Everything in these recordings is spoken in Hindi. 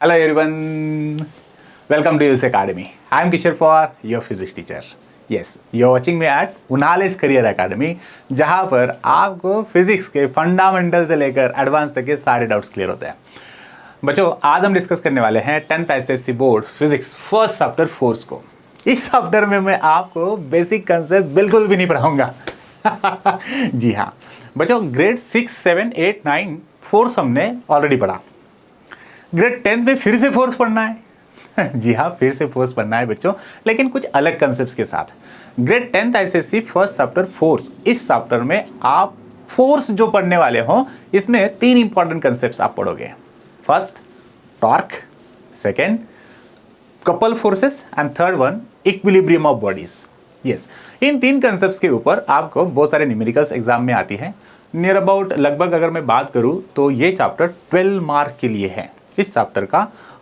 Hello everyone, welcome to US Academy. I am Kishore Pawar, your physics teacher. Yes, you are watching me at Unales Career Academy, जहाँ पर आपको फिजिक्स के फंडामेंटल से लेकर एडवांस तक के सारे डाउट्स क्लियर होते हैं। बच्चों, आज हम डिस्कस करने वाले हैं 10th SSC board physics first chapter force को। इस चैप्टर में मैं आपको बेसिक कंसेप्ट बिल्कुल भी नहीं पढ़ाऊंगा। जी हाँ बच्चों, ग्रेड 6, 7, 8, 9 फोर्स हमने ऑलरेडी पढ़ा। ग्रेड 10th में फिर से फोर्स पढ़ना है। जी हाँ, फिर से फोर्स पढ़ना है बच्चों, लेकिन कुछ अलग कंसेप्ट्स के साथ। Grade 10th SSC first chapter force, इस चैप्टर में आप फोर्स जो पढ़ने वाले हो इसमें 3 इंपॉर्टेंट कंसेप्ट्स आप पढ़ोगे। First torque, second couple forces and third one equilibrium of bodies. Yes, in 3 concepts के ऊपर आपको बहुत सारे न्यूमेरिकल्स एग्जाम में आती है। नियर अबाउट लगभग अगर मैं बात करूं तो ये चैप्टर 12 मार्क के लिए है। इस चैप्टर का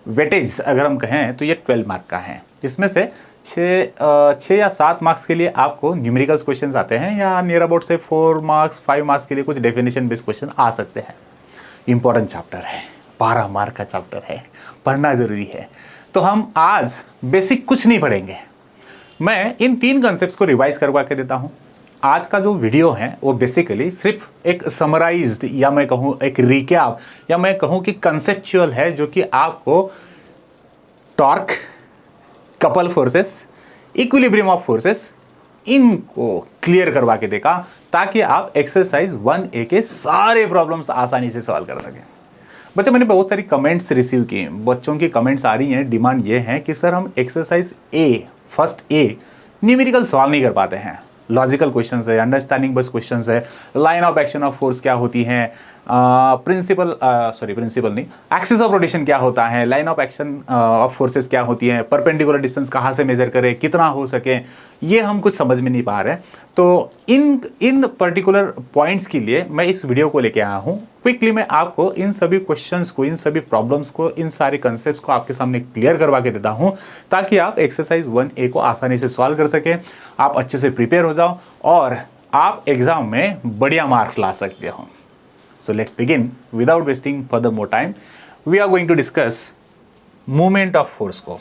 वेटेज अगर हम कहें तो ये 12 मार्क का है। इसमें से 6 या 7 मार्क्स के लिए आपको न्यूमेरिकल्स क्वेश्चंस आते हैं, या नियर अबाउट से 4 मार्क्स 5 मार्क्स के लिए कुछ डेफिनेशन बेस्ड क्वेश्चन आ सकते हैं। इंपॉर्टेंट चैप्टर है, 12 मार्क का चैप्टर है, पढ़ना जरूरी है। तो हम आज बेसिक कुछ नहीं पढ़ेंगे, मैं इन 3 कंसेप्ट्स को रिवाइज करवा के देता हूँ। आज का जो वीडियो है वो बेसिकली सिर्फ एक समराइज्ड, या मैं कहूँ एक रिकैप, या मैं कहूँ कि कंसेप्चुअल है, जो कि आपको torque, couple forces, equilibrium of forces, इनको क्लियर करवा के देगा, ताकि आप एक्सरसाइज 1A के सारे प्रॉब्लम्स आसानी से सॉल्व कर सकें। बच्चों, मैंने बहुत सारी कमेंट्स रिसीव किए, बच्चों की कमेंट्स आ रही हैं, डिमांड ये है कि सर हम exercise first A numerical solve नहीं कर पाते हैं। लॉजिकल क्वेश्चंस है, अंडरस्टैंडिंग बेस्ड क्वेश्चंस है, line of action of force क्या होती है, प्रिंसिपल नहीं, एक्सिस ऑफ रोटेशन क्या होता है, line of action of forces क्या होती है, परपेंडिकुलर डिस्टेंस कहाँ से मेजर करें, कितना हो सके, ये हम कुछ समझ में नहीं पा रहे। तो इन पर्टिकुलर पॉइंट्स के लिए मैं इस वीडियो को लेके आया हूँ। क्विकली मैं आपको इन सभी क्वेश्चंस को, इन सभी प्रॉब्लम्स को, इन सारे कंसेप्ट्स को आपके सामने क्लियर करवा के देता हूँ, ताकि आप एक्सरसाइज 1A को आसानी से सॉल्व कर सकें, आप अच्छे से प्रिपेयर हो जाओ और आप एग्जाम में बढ़िया मार्क्स ला सकते हो। So let's begin without wasting further more time. We are going to discuss movement of force को।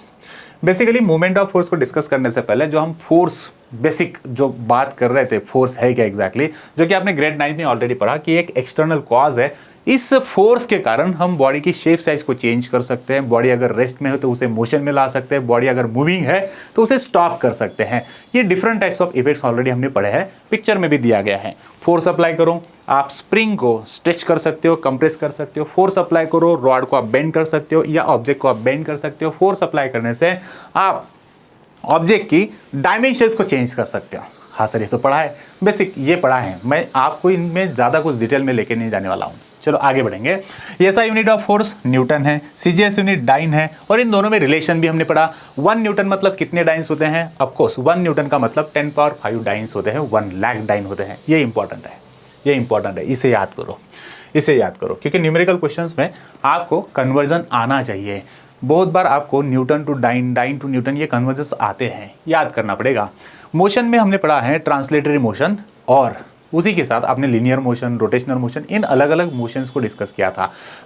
बेसिकली मूवमेंट ऑफ फोर्स को डिस्कस करने से पहले जो हम फोर्स बेसिक जो बात कर रहे थे, फोर्स है क्या एग्जैक्टली, जो कि आपने ग्रेड 9 में ऑलरेडी पढ़ा कि एक एक्सटर्नल कॉज है। इस फोर्स के कारण हम बॉडी की शेप साइज को चेंज कर सकते हैं। बॉडी अगर रेस्ट में हो तो उसे मोशन में ला सकते हैं, बॉडी अगर मूविंग है तो उसे स्टॉप कर सकते हैं। ये different types of effects already हमने पढ़े हैं, पिक्चर में भी दिया गया है। फोर्स अप्लाई करो, आप स्प्रिंग को स्ट्रेच कर सकते हो, कंप्रेस कर सकते हो। फोर्स अप्लाई करो, रॉड को आप बेंड कर सकते हो या ऑब्जेक्ट को आप बेंड कर सकते हो। फोर्स अप्लाई करने से आप ऑब्जेक्ट की डायमेंशंस को चेंज कर सकते हो। हाँ सर, ये तो पढ़ा है, बेसिक ये पढ़ा है, मैं आपको इनमें ज़्यादा कुछ डिटेल में लेके नहीं जाने वाला हूँ। चलो आगे बढ़ेंगे। SI unit of force Newton है, सीजीएस यूनिट डाइन है, और इन दोनों में रिलेशन भी हमने पढ़ा। 1 न्यूटन मतलब कितने डाइन्स होते हैं? ऑफकोर्स 1 न्यूटन का मतलब 10⁵ डाइन्स होते हैं, 1 लाख डाइन होते हैं। ये इंपॉर्टेंट है, ये इंपॉर्टेंट है, इसे याद करो, इसे याद करो, क्योंकि न्यूमेरिकल क्वेश्चंस में आपको कन्वर्जन आना चाहिए। बहुत बार आपको newton to dyne, dyne to newton, ये कन्वर्जन्स आते हैं, याद करना पड़ेगा। मोशन में हमने पढ़ा है ट्रांसलेटरी मोशन, और उसी के साथ आपने लीनियर मोशन, रोटेशनल मोशन, इन अलग अलग मोशंस को डिस्कस किया था।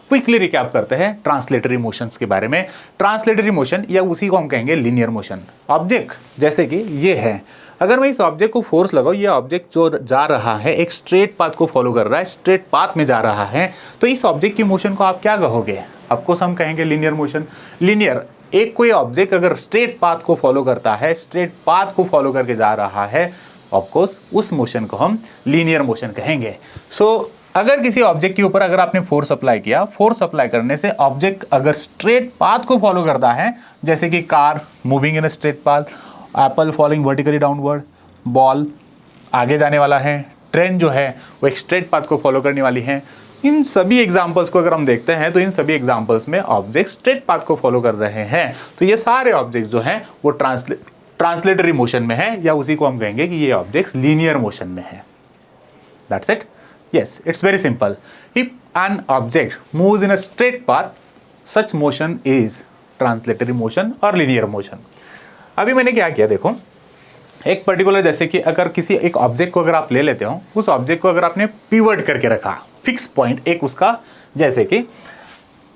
क्विकली रिकैप करते हैं ट्रांसलेटरी मोशंस के बारे में। ट्रांसलेटरी मोशन, या उसी को हम कहेंगे लीनियर मोशन। ऑब्जेक्ट जैसे कि ये है, अगर मैं इस ऑब्जेक्ट को फोर्स लगाऊं, ये ऑब्जेक्ट जो जा रहा है एक स्ट्रेट पाथ को फॉलो कर रहा है, स्ट्रेट पाथ में जा रहा है, तो इस ऑब्जेक्ट की मोशन को आप क्या कहोगे? ऑफकोर्स हम कहेंगे लीनियर मोशन। लीनियर, एक कोई ऑब्जेक्ट अगर स्ट्रेट पाथ को फॉलो करता है, स्ट्रेट पाथ को फॉलो करके जा रहा है, ऑफकोर्स उस मोशन को हम लीनियर मोशन कहेंगे। सो अगर किसी ऑब्जेक्ट के ऊपर अगर आपने फोर्स अप्लाई किया, फोर्स अप्लाई करने से ऑब्जेक्ट अगर स्ट्रेट पाथ को फॉलो करता है, जैसे कि car moving in a straight path, Apple following vertically downward, ball आगे जाने वाला है, ट्रेन जो है वो एक स्ट्रेट पाथ को फॉलो करने वाली है। इन सभी एग्जाम्पल्स को अगर हम देखते हैं तो इन सभी एग्जाम्पल्स में ऑब्जेक्ट स्ट्रेट पाथ को फॉलो कर रहे हैं, तो ये सारे ऑब्जेक्ट जो हैं वो ट्रांसलेटरी मोशन में है, या उसी को हम कहेंगे कि ये ऑब्जेक्ट्स लीनियर मोशन में है। That's it. Yes, it's very simple. If an object moves in a straight path, such motion is translatory motion और लीनियर मोशन। अभी मैंने क्या किया, देखो, एक पर्टिकुलर, जैसे कि अगर किसी एक ऑब्जेक्ट को अगर आप ले लेते हो, उस ऑब्जेक्ट को अगर आपने पिवट करके रखा, फिक्स पॉइंट एक उसका, जैसे कि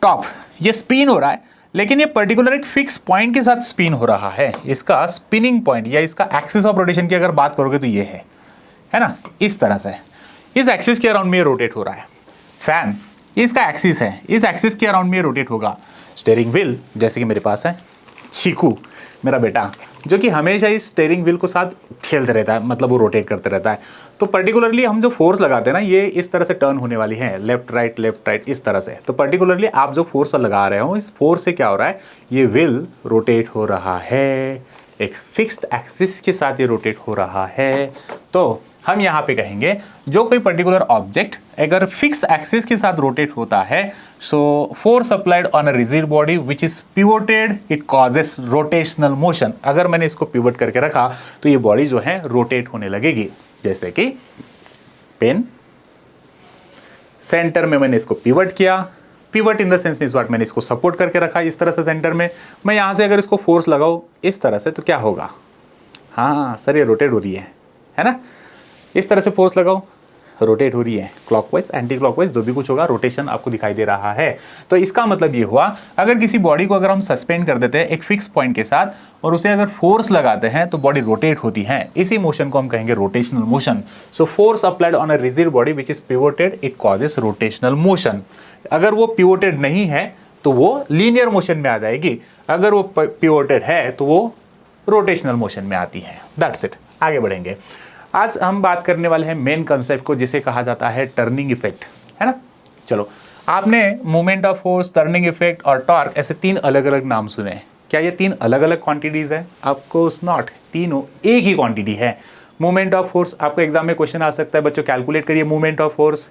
टॉप, ये स्पिन हो रहा है, लेकिन ये पर्टिकुलर एक फिक्स पॉइंट के साथ स्पिन हो रहा है। इसका स्पिनिंग पॉइंट या इसका एक्सिस ऑफ रोटेशन की अगर बात करोगे तो ये है ना, इस तरह से इस एक्सिस के अराउंड में रोटेट हो रहा है। फैन इसका एक्सिस है, इस एक्सिस के अराउंड में रोटेट होगा। स्टीयरिंग व्हील जैसे कि मेरे पास है चीकू मेरा बेटा, जो कि हमेशा इस स्टीयरिंग व्हील को साथ खेलते रहता है, मतलब वो रोटेट करते रहता है। तो पर्टिकुलरली हम जो फोर्स लगाते हैं ना, ये इस तरह से टर्न होने वाली है, लेफ्ट राइट इस तरह से। तो पर्टिकुलरली आप जो फोर्स लगा रहे हो, इस फोर्स से क्या हो रहा है, ये व्हील रोटेट हो रहा है, एक फिक्स्ड एक्सिस के साथ ये रोटेट हो रहा है। तो हम यहाँ पे कहेंगे जो कोई पर्टिकुलर ऑब्जेक्ट अगर फिक्स एक्सिस के साथ रोटेट होता है, so force applied on a rigid body which is pivoted it causes rotational motion. अगर मैंने इसको पिवट करके रखा तो ये बॉडी जो है रोटेट होने लगेगी। जैसे कि पेन, सेंटर में मैंने इसको पिवट किया, pivot in the sense means what, मैंने इसको सपोर्ट करके रखा इस तरह से सेंटर में। मैं यहाँ से अगर इसको फोर्स लगाऊं इस तरह से तो क्या होगा, हाँ सर ये रोटेट हो रही है ना। इस तरह से फोर्स लगाओ, रोटेट हो रही है, क्लॉकवाइज एंटी क्लॉकवाइज जो भी कुछ होगा रोटेशन आपको दिखाई दे रहा है। तो इसका मतलब ये हुआ, अगर किसी बॉडी को अगर हम सस्पेंड कर देते हैं एक फिक्स पॉइंट के साथ और उसे अगर फोर्स लगाते हैं तो बॉडी रोटेट होती है। इसी मोशन को हम कहेंगे rotational motion. So force applied on a rigid body which is pivoted it causes rotational motion. अगर वो पिवोटेड नहीं है तो वो लीनियर मोशन में आ जाएगी, अगर वो पिवोटेड है तो वो रोटेशनल मोशन में आती है। That's it. आगे बढ़ेंगे। आज हम बात करने वाले हैं मेन कंसेप्ट को, जिसे कहा जाता है टर्निंग इफेक्ट, है ना। चलो, आपने moment of force, turning effect और टॉर्क ऐसे तीन अलग अलग नाम सुने। क्या ये तीन अलग अलग क्वांटिटीज है? ऑफकोर्स नॉट, तीनों एक ही क्वांटिटी है। मोमेंट ऑफ फोर्स, आपको एग्जाम में क्वेश्चन आ सकता है बच्चों, कैलकुलेट करिए मोमेंट ऑफ फोर्स,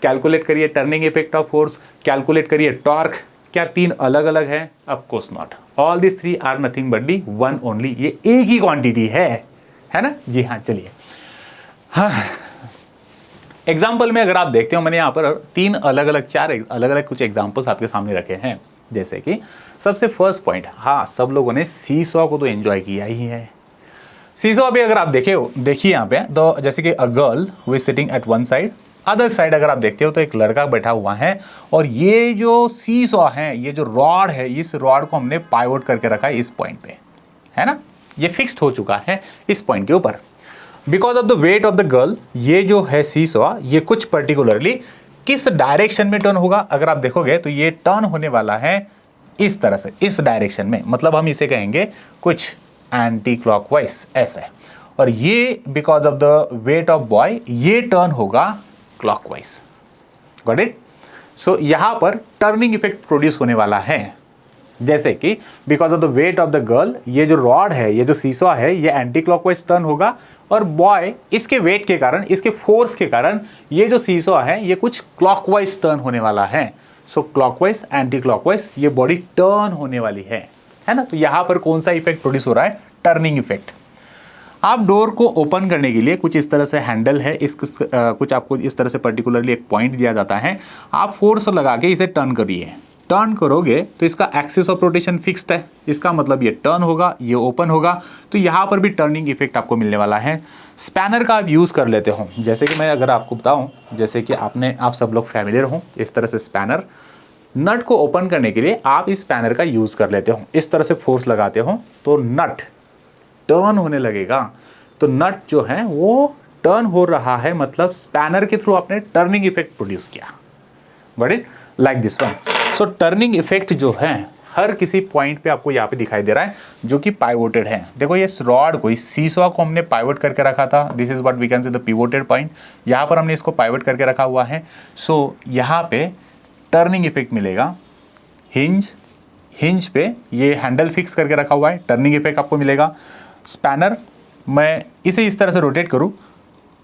कैलकुलेट करिए turning effect of force, calculate करिए टॉर्क। क्या तीन अलग अलग है? Of course not, all this three are nothing but the one only. ये एक ही क्वांटिटी है ना। जी हाँ, चलिए। हाँ, एग्जाम्पल में अगर आप देखते हो, मैंने यहाँ पर तीन अलग अलग, चार अलग अलग कुछ एग्जाम्पल्स आपके सामने रखे हैं। जैसे कि सबसे फर्स्ट पॉइंट, हाँ सब लोगों ने सीसॉ को तो एंजॉय किया ही है। सीसॉ भी अगर आप देखिए यहाँ पे, तो जैसे कि a girl who is sitting at one side, other side अगर आप देखते हो तो एक लड़का बैठा हुआ है, और ये जो सीसॉ है, ये जो रॉड है, इस रॉड को हमने पाइवोट करके रखा है इस पॉइंट पे, है ना। ये फिक्स्ड हो चुका है इस पॉइंट के ऊपर। Because of the weight of the girl, ये जो है सीसॉ, ये कुछ पर्टिकुलरली किस डायरेक्शन में टर्न होगा, अगर आप देखोगे तो ये टर्न होने वाला है इस तरह से, इस डायरेक्शन में, मतलब हम इसे कहेंगे कुछ एंटी क्लॉकवाइज ऐसे। और ये because of the weight of boy ये टर्न होगा क्लॉकवाइज। Got it. सो यहां पर टर्निंग इफेक्ट प्रोड्यूस होने वाला है। जैसे कि because of the weight of the girl, ये जो रॉड है, ये जो सीसॉ है, ये एंटी क्लॉकवाइज टर्न होगा, और बॉय इसके वेट के कारण, इसके फोर्स के कारण, ये जो सीसॉ है ये कुछ क्लॉकवाइज टर्न होने वाला है। सो क्लॉकवाइज एंटी क्लॉकवाइज ये बॉडी टर्न होने वाली है ना। तो यहां पर कौन सा इफेक्ट प्रोड्यूस हो रहा है? Turning effect. आप डोर को ओपन करने के लिए कुछ इस तरह से हैंडल है, कुछ आपको इस तरह से पर्टिकुलरली एक पॉइंट दिया जाता है, आप फोर्स लगा के इसे टर्न करिए। टर्न करोगे तो इसका एक्सिस ऑफ रोटेशन फिक्स्ड है, इसका मतलब ये टर्न होगा, ये ओपन होगा, तो यहाँ पर भी टर्निंग इफेक्ट आपको मिलने वाला है। स्पैनर का आप यूज़ कर लेते हो, जैसे कि मैं अगर आपको बताऊं, जैसे कि आप सब लोग फैमिलियर हो, इस तरह से स्पैनर, नट को ओपन करने के लिए आप इस स्पैनर का यूज़ कर लेते हो, इस तरह से फोर्स लगाते हो तो नट टर्न होने लगेगा। तो नट जो है वो टर्न हो रहा है, मतलब स्पैनर के थ्रू आपने टर्निंग इफेक्ट प्रोड्यूस किया। Got it, like this one. So turning effect जो है हर किसी पॉइंट पे आपको यहाँ पे दिखाई दे रहा है, जो कि पाइवोटेड है। देखो ये रॉड को, इस सीसॉ को हमने पाइवोट करके रखा था, this is what we can say the pivoted point. यहाँ पर हमने इसको पाइवोट करके रखा हुआ है। सो यहाँ पे टर्निंग इफेक्ट मिलेगा। हिंज पे ये हैंडल फिक्स करके रखा हुआ है, टर्निंग इफेक्ट आपको मिलेगा। स्पैनर, मैं इसे इस तरह से रोटेट करूँ,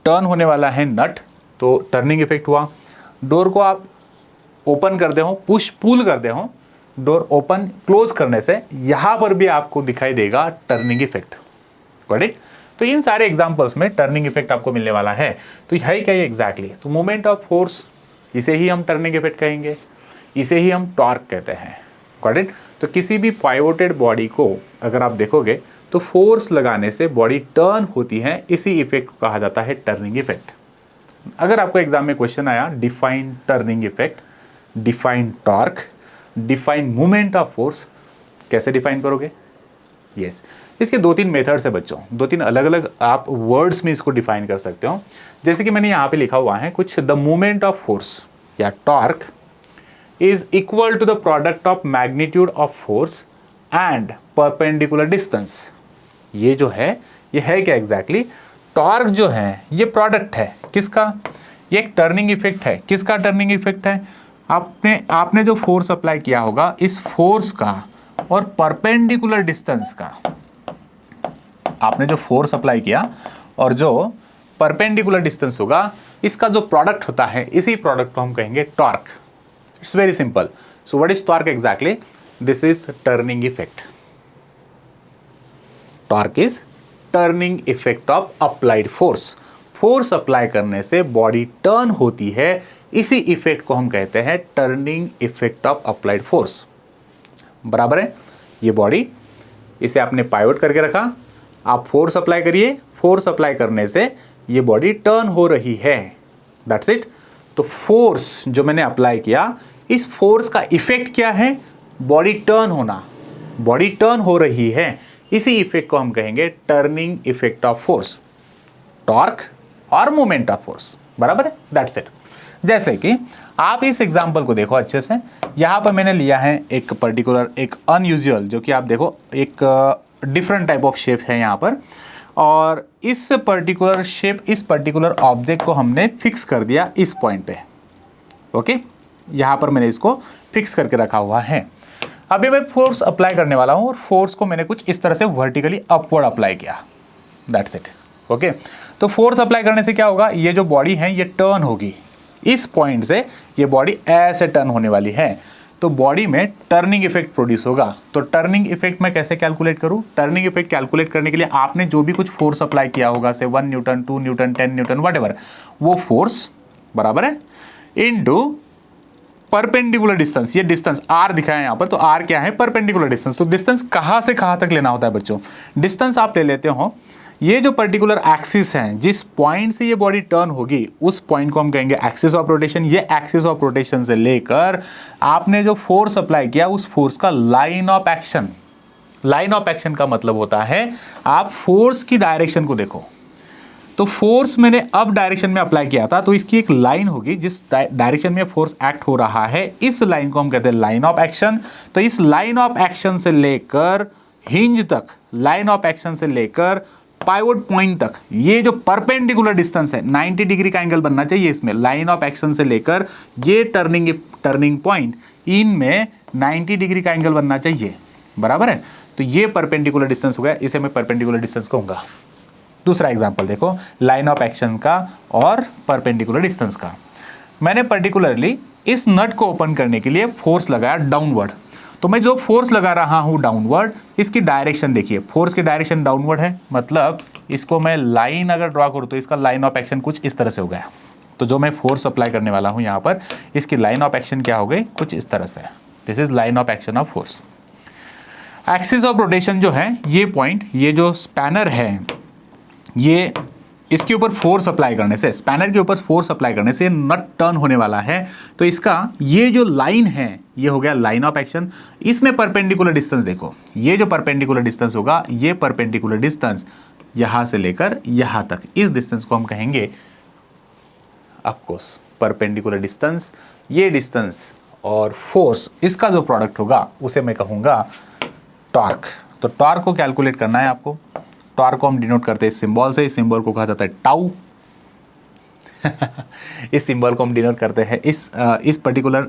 टर्न होने वाला है नट, तो टर्निंग इफेक्ट हुआ। डोर को आप ओपन करते हो, पुश पुल करते हो, डोर ओपन क्लोज करने से यहां पर भी आपको दिखाई देगा टर्निंग इफेक्ट। Got it. तो इन सारे एग्जांपल्स में टर्निंग इफेक्ट आपको मिलने वाला है। तो है क्या ये एग्जैक्टली? तो मोमेंट ऑफ फोर्स, इसे ही हम टर्निंग इफेक्ट कहेंगे, इसे ही हम टॉर्क कहते हैं। Got it. तो किसी भी पाइवोटेड बॉडी को अगर आप देखोगे तो फोर्स लगाने से बॉडी टर्न होती है, इसी इफेक्ट को कहा जाता है टर्निंग इफेक्ट। अगर आपको एग्जाम में क्वेश्चन आया define turning effect, define torque, define moment of force, कैसे डिफाइन करोगे? यस, इसके 2-3 मेथड्स है बच्चों, 2-3 अलग अलग आप वर्ड्स में इसको डिफाइन कर सकते हो। जैसे कि मैंने यहाँ पे लिखा हुआ है कुछ, द मूवमेंट ऑफ फोर्स या torque is equal to the product of magnitude of force and perpendicular distance. ये जो है ये है क्या एग्जैक्टली? टॉर्क जो है ये प्रोडक्ट है किसका? ये एक टर्निंग इफेक्ट है। किसका टर्निंग इफेक्ट है? आपने जो फोर्स अप्लाई किया होगा इस फोर्स का और परपेंडिकुलर डिस्टेंस का, आपने जो फोर्स अप्लाई किया और जो परपेंडिकुलर डिस्टेंस होगा इसका जो प्रोडक्ट होता है, इसी प्रोडक्ट को हम कहेंगे torque. It's very simple. So what is torque exactly? This is turning effect. Torque is turning effect of applied force. Force apply करने से बॉडी टर्न होती है, इसी इफेक्ट को हम कहते हैं turning effect of applied force. बराबर है? ये बॉडी, इसे आपने पाइवोट करके रखा, आप फोर्स अप्लाई करिए, फोर्स अप्लाई करने से ये बॉडी टर्न हो रही है। That's it. तो फोर्स जो मैंने अप्लाई किया, इस फोर्स का इफेक्ट क्या है? बॉडी टर्न होना। बॉडी टर्न हो रही है, इसी इफेक्ट को हम कहेंगे turning effect of force. Torque और मूवमेंट ऑफ फोर्स। बराबर है? That's it. जैसे कि आप इस एग्जांपल को देखो अच्छे से, यहां पर मैंने लिया है एक पर्टिकुलर, एक अनयूजुअल, जो कि आप देखो एक डिफरेंट टाइप ऑफ शेप है यहां पर, और इस पर्टिकुलर शेप, इस पर्टिकुलर ऑब्जेक्ट को हमने फिक्स कर दिया इस पॉइंट पे। ओके, यहां पर मैंने इसको फिक्स करके रखा हुआ है। अभी मैं फोर्स अप्लाई करने वाला हूं और फोर्स को मैंने कुछ इस तरह से वर्टिकली अपवर्ड अप्लाई किया। That's it. ओके, तो फोर्स अप्लाई करने से क्या होगा? ये जो बॉडी है ये टर्न होगी, इस पॉइंट से ये बॉडी ऐसे टर्न होने वाली है, तो बॉडी में टर्निंग इफेक्ट प्रोड्यूस होगा। तो टर्निंग इफेक्ट मैं कैसे कैलकुलेट करूं? टर्निंग इफेक्ट कैलकुलेट करने के लिए आपने जो भी कुछ फोर्स अप्लाई किया होगा, से 1 न्यूटन, 2 न्यूटन, 10 न्यूटन, व्हाटएवर, वो फोर्स, बराबर है, इनटू परपेंडिकुलर डिस्टेंस। ये डिस्टेंस आर दिखाया है यहां पर, तो आर क्या है? Perpendicular distance. तो डिस्टेंस कहां से कहां तक लेना होता है बच्चों? डिस्टेंस आप ले लेते हो, ये जो पर्टिकुलर एक्सिस है, जिस पॉइंट से ये बॉडी टर्न होगी, उस पॉइंट को हम कहेंगे एक्सिस ऑफ रोटेशन। ये एक्सिस ऑफ रोटेशन से लेकर आपने जो फोर्स अप्लाई किया, उस फोर्स का line of action. Line of action का मतलब होता है आप फोर्स की डायरेक्शन को देखो। तो फोर्स मैंने अप डायरेक्शन में अप्लाई किया था, तो इसकी एक लाइन होगी, जिस डायरेक्शन में फोर्स एक्ट हो रहा है, इस लाइन को हम कहते हैं लाइन ऑफ एक्शन। तो इस लाइन ऑफ एक्शन से लेकर हिंज तक, लाइन ऑफ एक्शन से लेकर पाइवोट पॉइंट तक, ये जो परपेंडिकुलर डिस्टेंस है, 90 डिग्री का एंगल बनना चाहिए इसमें। लाइन ऑफ एक्शन से लेकर ये टर्निंग पॉइंट, इनमें 90 डिग्री का एंगल बनना चाहिए। बराबर है? तो ये परपेंडिकुलर डिस्टेंस हो गया, इसे मैं परपेंडिकुलर डिस्टेंस कहूंगा। दूसरा एग्जांपल देखो, लाइन ऑफ एक्शन का और परपेंडिकुलर डिस्टेंस का। मैंने पर्टिकुलरली इस नट को ओपन करने के लिए फोर्स लगाया डाउनवर्ड। तो मैं जो फोर्स लगा रहा हूं डाउनवर्ड, इसकी डायरेक्शन देखिए, फोर्स की डायरेक्शन डाउनवर्ड है, मतलब इसको मैं लाइन अगर ड्रॉ करूं तो इसका लाइन ऑफ एक्शन कुछ इस तरह से हो गया। तो जो मैं फोर्स अप्लाई करने वाला हूं यहां पर, इसकी लाइन ऑफ एक्शन क्या हो गई? कुछ इस तरह से। This is line of action of force. Axis of rotation जो है, ये पॉइंट, ये जो स्पैनर है, ये इसके ऊपर फोर्स अप्लाई करने से, स्पैनर के ऊपर फोर्स अप्लाई करने से नट टर्न होने वाला है। तो इसका ये जो लाइन है, ये हो गया लाइन ऑफ एक्शन। इसमें परपेंडिकुलर डिस्टेंस देखो, ये जो परपेंडिकुलर डिस्टेंस होगा, ये परपेंडिकुलर डिस्टेंस यहां से लेकर यहां तक, इस डिस्टेंस को हम कहेंगे ऑफ कोर्स परपेंडिकुलर डिस्टेंस। ये डिस्टेंस और फोर्स, इसका जो प्रोडक्ट होगा उसे मैं कहूंगा टॉर्क। तो टॉर्क को कैलकुलेट करना है आपको। टॉर्क को हम डिनोट करते हैं इस सिंबल से, इस सिंबल को कहा जाता है टाउ। इस सिंबल को हम डिनोट करते हैं इस पर्टिकुलर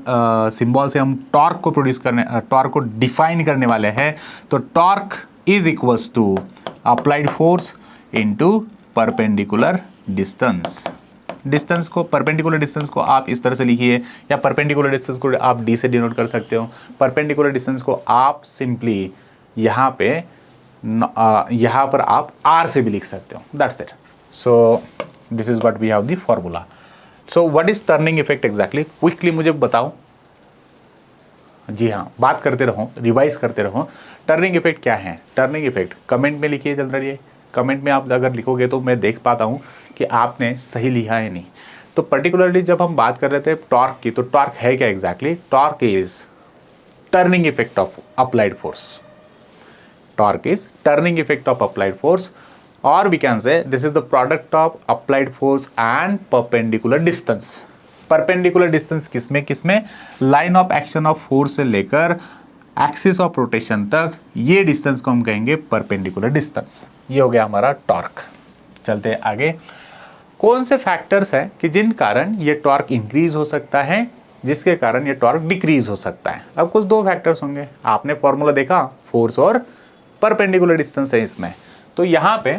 सिंबल से हम टॉर्क को टॉर्क को डिफाइन करने वाले हैं। तो torque is equals to applied force into perpendicular distance. Distance को, परपेंडिकुलर डिस्टेंस को आप इस तरह से लिखिए, या परपेंडिकुलर डिस्टेंस को आप डी से डिनोट कर सकते हो। परपेंडिकुलर डिस्टेंस को आप सिंपली यहाँ पर आप आर से भी लिख सकते हो। That's it. So this is what we have the formula. So what is turning effect exactly? Quickly मुझे बताओ। जी हाँ, बात करते रहो, रिवाइज करते रहो। टर्निंग इफेक्ट क्या है? टर्निंग इफेक्ट कमेंट में लिखिए जल्दी। कमेंट में आप अगर लिखोगे तो मैं देख पाता हूँ कि आपने सही लिखा है नहीं। तो पर्टिकुलरली जब हम बात कर रहे थे टॉर्क की, तो टॉर्क है क्या exactly? Torque is turning effect of applied force. torque is turning effect of applied force, or we can say this is the product of applied force and perpendicular distance. perpendicular distance किसमें किसमें, line of action of force से लेकर एक्सिस ऑफ रोटेशन तक, ये डिस्टेंस को हम कहेंगे परपेंडिकुलर डिस्टेंस। ये हो गया हमारा टॉर्क। चलते हैं आगे। कौन से फैक्टर्स हैं कि जिन कारण ये टॉर्क इंक्रीज हो सकता है, जिसके कारण ये टॉर्क डिक्रीज हो सकता है। अब कुछ दो फैक्टर्स होंगे, आपने फॉर्मूला देखा, फोर्स और परपेंडिकुलर डिस्टेंस है इसमें। तो यहाँ पे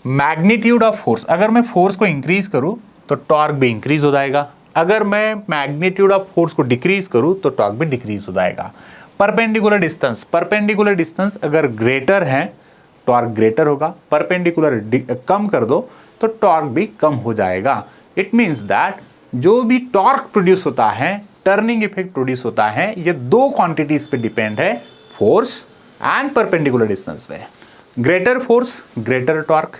मैग्नीट्यूड ऑफ फोर्स, अगर मैं फोर्स को इंक्रीज करूँ तो टॉर्क भी इंक्रीज हो जाएगा, अगर मैं मैग्नीट्यूड ऑफ फोर्स को डिक्रीज करूँ तो टॉर्क भी डिक्रीज हो जाएगा। परपेंडिकुलर डिस्टेंस अगर ग्रेटर है टॉर्क ग्रेटर होगा, परपेंडिकुलर कम कर दो तो टॉर्क भी कम हो जाएगा। इट मीन्स दैट जो भी टॉर्क प्रोड्यूस होता है, टर्निंग इफेक्ट प्रोड्यूस होता है, ये दो क्वांटिटीज पे डिपेंड है, फोर्स एंड परपेंडिकुलर डिस्टेंस पे। Greater force greater torque,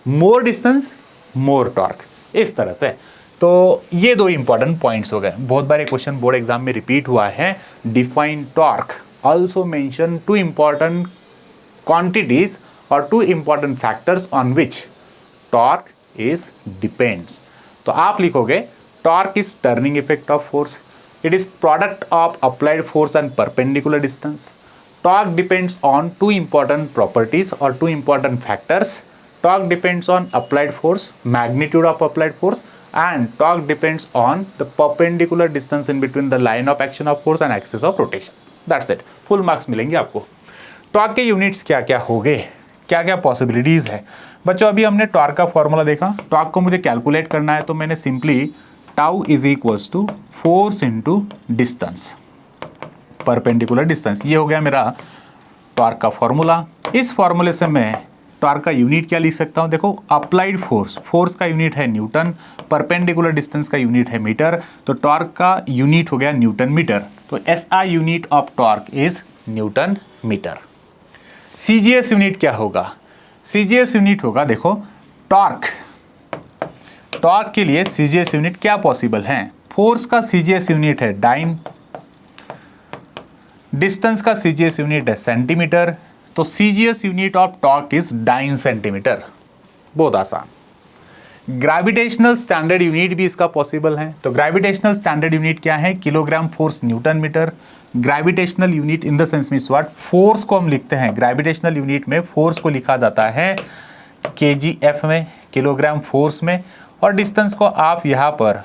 more distance more torque, इस तरह से। तो ये दो इंपॉर्टेंट पॉइंट्स हो गए। बहुत बार क्वेश्चन बोर्ड एग्जाम में रिपीट हुआ है, define torque, also mention two important quantities or two important factors on which torque is depends। तो आप लिखोगे torque is turning effect of force, it is product of applied force and perpendicular distance, torque depends on two important properties or two important factors, torque depends on applied force, magnitude of applied force, and torque depends on the perpendicular distance in between the line of action of force and axis of rotation। That's it, full marks मिलेंगे आपको। टॉर्क के यूनिट्स क्या क्या हो गए, क्या क्या पॉसिबिलिटीज़ है बच्चों। अभी हमने टॉर्क का फॉर्मूला देखा, टॉर्क को मुझे कैलकुलेट करना है तो मैंने simply tau is equals to force into distance, perpendicular distance, ये हो गया मेरा टॉर्क का फॉर्मूला। इस फॉर्मूले से मैं टॉर्क का यूनिट क्या लिख सकता हूँ, देखो अप्लाइड फोर्स, फोर्स का यूनिट है न्यूटन, परपेंडिकुलर डिस्टेंस का यूनिट है मीटर, तो टॉर्क का यूनिट हो गया न्यूटन मीटर। तो SI unit of torque is newton metre. CGS unit क्या होगा, CGS यूनिट होगा, देखो टॉर्क, टॉर्क के लिए CGS यूनिट क्या पॉसिबल है, फोर्स का CGS यूनिट है डाइन, डिस्टेंस का CGS यूनिट है सेंटीमीटर, तो CGS unit of torque is dyne centimetre. बहुत आसान। ग्रेविटेशनल स्टैंडर्ड यूनिट भी इसका पॉसिबल है, तो ग्रेविटेशनल स्टैंडर्ड यूनिट क्या है, kilogram force newton metre. Gravitational unit in the sense means what, force को हम लिखते हैं, ग्रेविटेशनल यूनिट में फोर्स को लिखा जाता है kgf में, किलोग्राम फोर्स में, और डिस्टेंस को आप यहां पर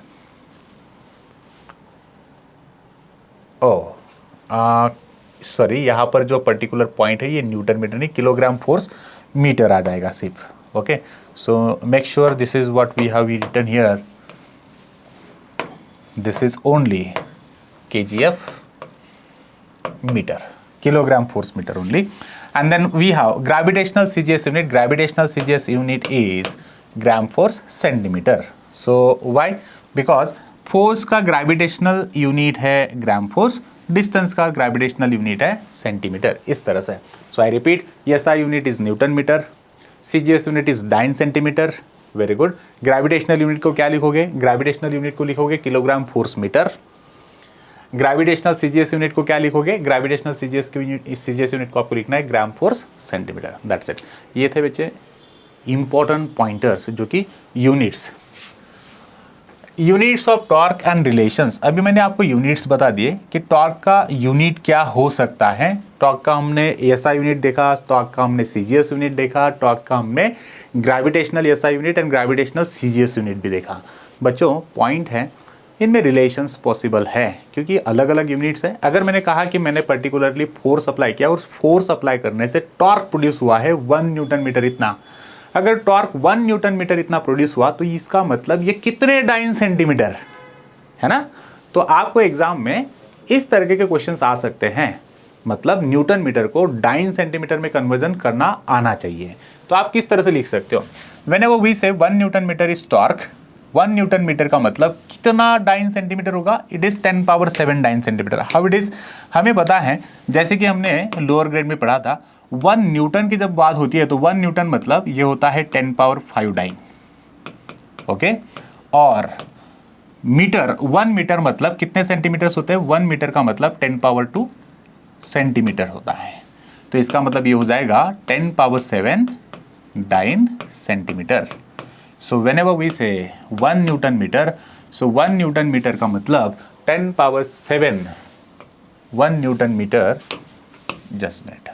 सॉरी यहां पर जो पर्टिकुलर पॉइंट है ये न्यूटन मीटर नहीं, किलोग्राम फोर्स मीटर आ जाएगा सिर्फ। Okay, so make sure this is what we have written here, this is only kgf meter, kilogram force meter only, and then we have gravitational CGS unit, gravitational CGS unit is gram force centimeter। so why, because force का gravitational unit है gram force, distance का gravitational unit है सेंटीमीटर, इस तरह से। so I repeat, SI unit is Newton meter, CGS unit is dyne centimetre. Very good. Gravitational unit को क्या लिखोगे, ग्रेविटेशनल यूनिट को लिखोगे kilogram force metre. Gravitational CGS unit को क्या लिखोगे, ग्रेविटेशनल CGS यूनिट को आपको लिखना है gram force centimetre. That's it. ये थे बच्चे इंपॉर्टेंट पॉइंटर्स जो कि units of torque and relations. अभी मैंने आपको यूनिट्स बता दिए कि टॉर्क का यूनिट क्या हो सकता है। टॉर्क का हमने SI यूनिट देखा, टॉर्क का हमने CGS यूनिट देखा, टॉर्क का हमने gravitational SI unit and gravitational CGS unit भी देखा। बच्चों पॉइंट है इनमें रिलेशंस पॉसिबल है क्योंकि अलग अलग यूनिट्स हैं। अगर मैंने कहा कि मैंने पर्टिकुलरली फोर्स अप्लाई किया और फोर्स अप्लाई करने से टॉर्क प्रोड्यूस हुआ है 1 न्यूटन मीटर इतना, अगर टॉर्क 1 न्यूटन मीटर इतना प्रोड्यूस हुआ तो इसका मतलब ये कितने डाइन सेंटीमीटर है ना। तो आपको एग्जाम में इस तरीके के क्वेश्चंस आ सकते हैं, मतलब न्यूटन मीटर को डाइन सेंटीमीटर में कन्वर्जन करना आना चाहिए। तो आप किस तरह से लिख सकते हो, whenever we say 1 newton metre is torque, 1 newton metre का मतलब कितना डाइन सेंटीमीटर होगा, it is 10⁻⁷ dyne centimetre. How it is, हमें पता है जैसे कि हमने लोअर ग्रेड में पढ़ा था 1 न्यूटन की जब बात होती है तो 1 न्यूटन मतलब ये होता है 10⁵ डाइन। ओके, और मीटर 1 मीटर मतलब कितने सेंटीमीटर होते हैं, 1 मीटर का मतलब 10⁻² सेंटीमीटर होता है। तो इसका मतलब ये हो जाएगा 10 power 7 dyne centimetre. So whenever we say 1 newton metre, so 1 newton metre का मतलब 10 power 7 1 newton metre, just minute.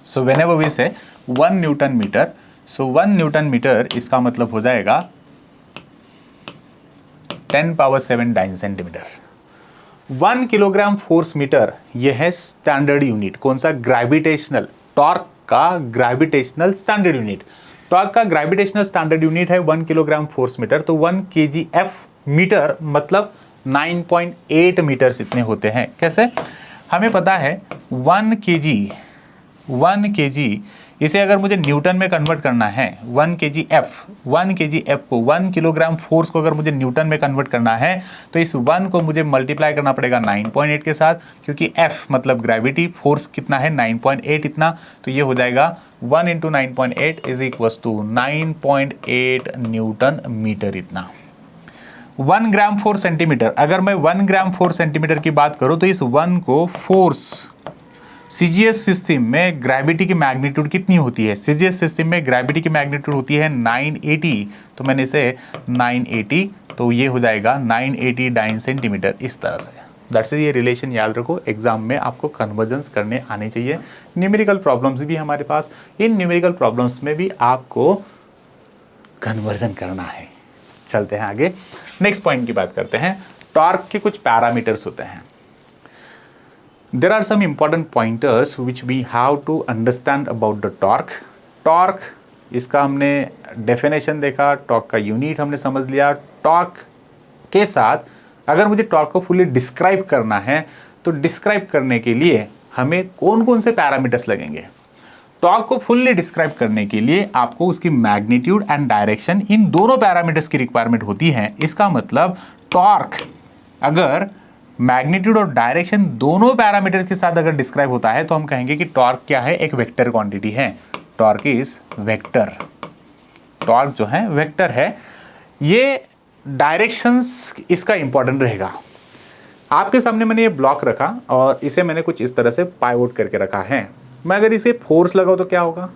So whenever we say 1 newton metre, so 1 newton metre इसका मतलब हो जाएगा 10 power 7 dyne centimetre. 1 kilogram force metre यह है स्टैंडर्ड यूनिट। कौन सा? ग्रेविटेशनल, टॉर्क का ग्रेविटेशनल स्टैंडर्ड यूनिट। टॉर्क का ग्रेविटेशनल स्टैंडर्ड यूनिट है 1 किलोग्राम फोर्स मीटर। तो 1 kgf मीटर मतलब 9.8 मीटर्स इतने होते हैं। कैसे? हमें पता है 1 kg, इसे अगर मुझे न्यूटन में कन्वर्ट करना है, 1 kgf को 1 किलोग्राम फोर्स को अगर मुझे न्यूटन में कन्वर्ट करना है तो इस 1 को मुझे मल्टीप्लाई करना पड़ेगा 9.8 के साथ, क्योंकि f मतलब ग्रेविटी, फोर्स कितना है 9.8 इतना, तो ये हो जाएगा 1 into 9.8 is equals to 9.8 newton metre इतना। 1 ग्राम 4 सेंटीमीटर, अगर मैं 1 ग्राम 4 सेंटीमीटर की बात करूं तो इस 1 को फोर्स, सीजीएस सिस्टम में ग्रेविटी की मैग्नीट्यूड कितनी होती है? सीजीएस सिस्टम में ग्रेविटी की मैग्नीट्यूड होती है 980, तो मैंने इसे 980, तो ये हो जाएगा 980 डाइन सेंटीमीटर, इस तरह से। दैट्स ये रिलेशन याद रखो, एग्जाम में आपको कन्वर्जेंस करने आने चाहिए। न्यूमेरिकल प्रॉब्लम्स भी हमारे पास, इन न्यूमेरिकल प्रॉब्लम्स में भी आपको कन्वर्जन करना है। चलते हैं आगे, नेक्स्ट पॉइंट की बात करते हैं। टॉर्क के कुछ पैरामीटर्स होते हैं। There are some important pointers which we have to understand about the torque. Torque, इसका हमने डेफिनेशन देखा, टॉर्क का यूनिट हमने समझ लिया। टॉर्क के साथ अगर मुझे टॉर्क को फुली डिस्क्राइब करना है तो डिस्क्राइब करने के लिए हमें कौन कौन से पैरामीटर्स लगेंगे? टॉर्क को फुल्ली डिस्क्राइब करने के लिए आपको उसकी मैग्नीट्यूड एंड डायरेक्शन, इन दोनों पैरामीटर्स की रिक्वायरमेंट होती है। इसका मतलब टॉर्क अगर मैग्नीट्यूड और डायरेक्शन दोनों पैरामीटर्स के साथ अगर डिस्क्राइब होता है तो हम कहेंगे कि टॉर्क क्या है? एक वेक्टर क्वांटिटी है। Torque is vector. टॉर्क जो है वेक्टर है। ये डायरेक्शंस इसका इंपॉर्टेंट रहेगा। आपके सामने मैंने ये ब्लॉक रखा और इसे मैंने कुछ इस तरह से पाइवोट करके रखा है। मैं अगर इसे फोर्स लगाऊं तो क्या होगा?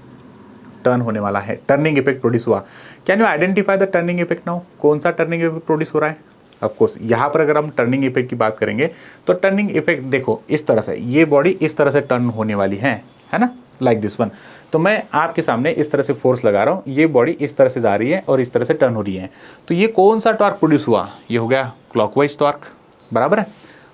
टर्न होने वाला है, टर्निंग इफेक्ट प्रोड्यूस हुआ। Can you identify the turning effect now? कौन सा टर्निंग इफेक्ट प्रोड्यूस हो रहा है? ऑफ कोर्स यहाँ पर अगर हम टर्निंग इफेक्ट की बात करेंगे तो टर्निंग इफेक्ट देखो इस तरह से, ये बॉडी इस तरह से टर्न होने वाली है ना, लाइक दिस वन। तो मैं आपके सामने इस तरह से फोर्स लगा रहा हूँ, ये बॉडी इस तरह से जा रही है और इस तरह से टर्न हो रही है। तो ये कौन सा टॉर्क प्रोड्यूस हुआ? ये हो गया क्लॉकवाइज टॉर्क, बराबर है।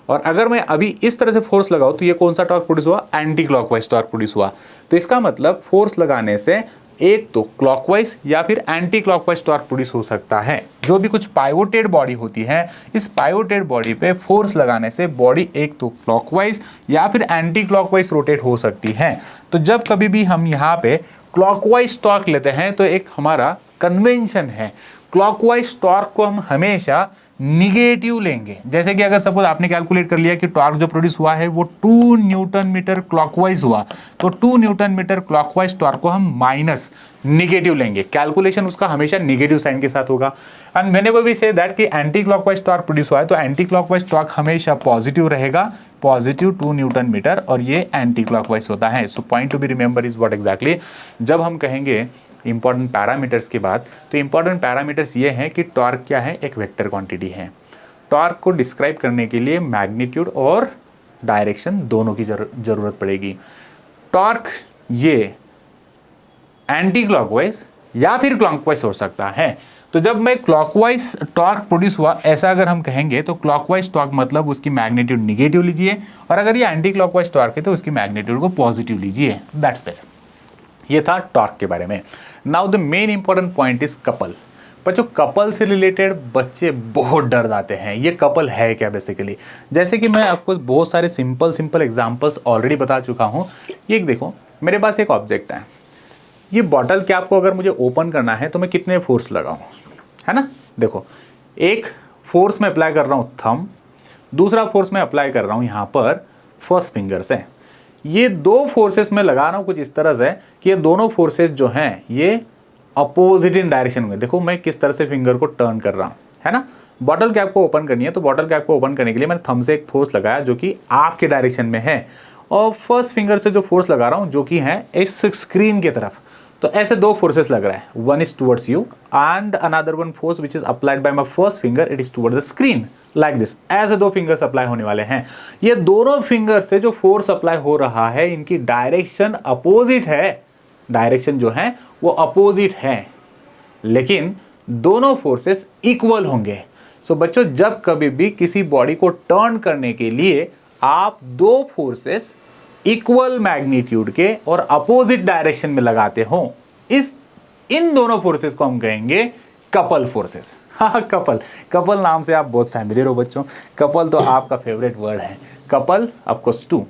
और अगर मैं अभी इस तरह से फोर्स लगाऊं तो ये कौन सा टॉर्क प्रोड्यूस हुआ? एंटी क्लॉकवाइज टॉर्क प्रोड्यूस हुआ। तो इसका मतलब फोर्स लगाने से एक तो क्लॉकवाइज या फिर एंटी क्लॉकवाइज टॉर्क प्रोड्यूस हो सकता है। जो भी कुछ पाइवोटेड बॉडी होती है, इस पाइवोटेड बॉडी पे फोर्स लगाने से बॉडी एक तो क्लॉकवाइज या फिर एंटी क्लॉकवाइज रोटेट हो सकती है। तो जब कभी भी हम यहाँ पे क्लॉकवाइज टॉर्क लेते हैं तो एक हमारा कन्वेंशन है, क्लॉकवाइज टॉर्क को हम हमेशा निगेटिव लेंगे। जैसे कि अगर सपोज आपने कैलकुलेट कर लिया कि टॉर्क जो प्रोड्यूस हुआ है वो 2 न्यूटन मीटर क्लॉकवाइज हुआ, तो 2 न्यूटन मीटर क्लॉकवाइज टॉर्क को हम माइनस निगेटिव लेंगे। कैलकुलेशन उसका हमेशा निगेटिव साइन के साथ होगा। And whenever we say that कि एंटी क्लॉकवाइज टॉर्क प्रोड्यूस हुआ है तो एंटी क्लॉकवाइज टॉर्क हमेशा पॉजिटिव रहेगा, पॉजिटिव 2 न्यूटन मीटर, और ये एंटी क्लॉकवाइज होता है। So point to be remember is what exactly, जब हम कहेंगे इंपॉर्टेंट पैरामीटर्स की बात, तो इंपॉर्टेंट पैरामीटर्स ये हैं कि टॉर्क क्या है? एक वेक्टर क्वांटिटी है। टॉर्क को डिस्क्राइब करने के लिए मैग्नीट्यूड और डायरेक्शन दोनों की जरूरत पड़ेगी। टॉर्क ये एंटी क्लॉकवाइज या फिर क्लॉकवाइज हो सकता है। तो जब मैं क्लॉकवाइज टॉर्क प्रोड्यूस हुआ ऐसा अगर हम कहेंगे तो क्लॉकवाइज टॉर्क मतलब उसकी मैग्नीट्यूड निगेटिव लीजिए, और अगर ये एंटी क्लॉकवाइज टॉर्क है तो उसकी मैग्नीट्यूड को पॉजिटिव लीजिए। That's it. ये था टॉर्क के बारे में। Now the main important point is couple. बच्चों, कपल से रिलेटेड बच्चे बहुत डर जाते हैं। ये कपल है क्या बेसिकली? जैसे कि मैं आपको बहुत सारे सिंपल एग्जांपल्स ऑलरेडी बता चुका हूँ। ये देखो, मेरे पास एक ऑब्जेक्ट है, ये बॉटल कैप को अगर मुझे ओपन करना है तो मैं कितने फोर्स लगाऊं, है ना? देखो, एक फोर्स में अप्लाई कर रहा हूँ थंब, दूसरा फोर्स में अप्लाई कर रहा हूँ यहाँ पर फर्स्ट फिंगर से। ये दो फोर्सेस में लगा रहा हूँ कुछ इस तरह से कि ये दोनों फोर्सेस जो हैं ये अपोजिट इन डायरेक्शन में। देखो मैं किस तरह से फिंगर को टर्न कर रहा हूँ, है ना? बॉटल कैप को ओपन करनी है तो बॉटल कैप को ओपन करने के लिए मैंने थंब से एक फोर्स लगाया जो कि आपके डायरेक्शन में है, और फर्स्ट फिंगर से जो फोर्स लगा रहा हूँ जो कि है इस स्क्रीन की तरफ, तो ऐसे दो फोर्सेस लग रहा है, one is towards you and another one force which is applied by my first finger, it is toward the screen like this. ऐसे दो फिंगर्स अप्लाई होने वाले हैं। ये दोनों फिंगर से जो फोर्स अप्लाई हो रहा है इनकी डायरेक्शन अपोजिट है, डायरेक्शन जो है वो अपोजिट है, लेकिन दोनों फोर्सेस इक्वल होंगे। सो बच्चों, जब कभी भी किसी बॉडी को टर्न करने के लिए आप दो फोर्सेस इक्वल मैग्नीट्यूड के और अपोजिट डायरेक्शन में लगाते हो, इन दोनों फोर्सेस को हम कहेंगे कपल फोर्सेस। हाँ, कपल नाम से आप बहुत फैमिलियर हो बच्चों। कपल तो आपका फेवरेट वर्ड है। कपल ऑफकोर्स टू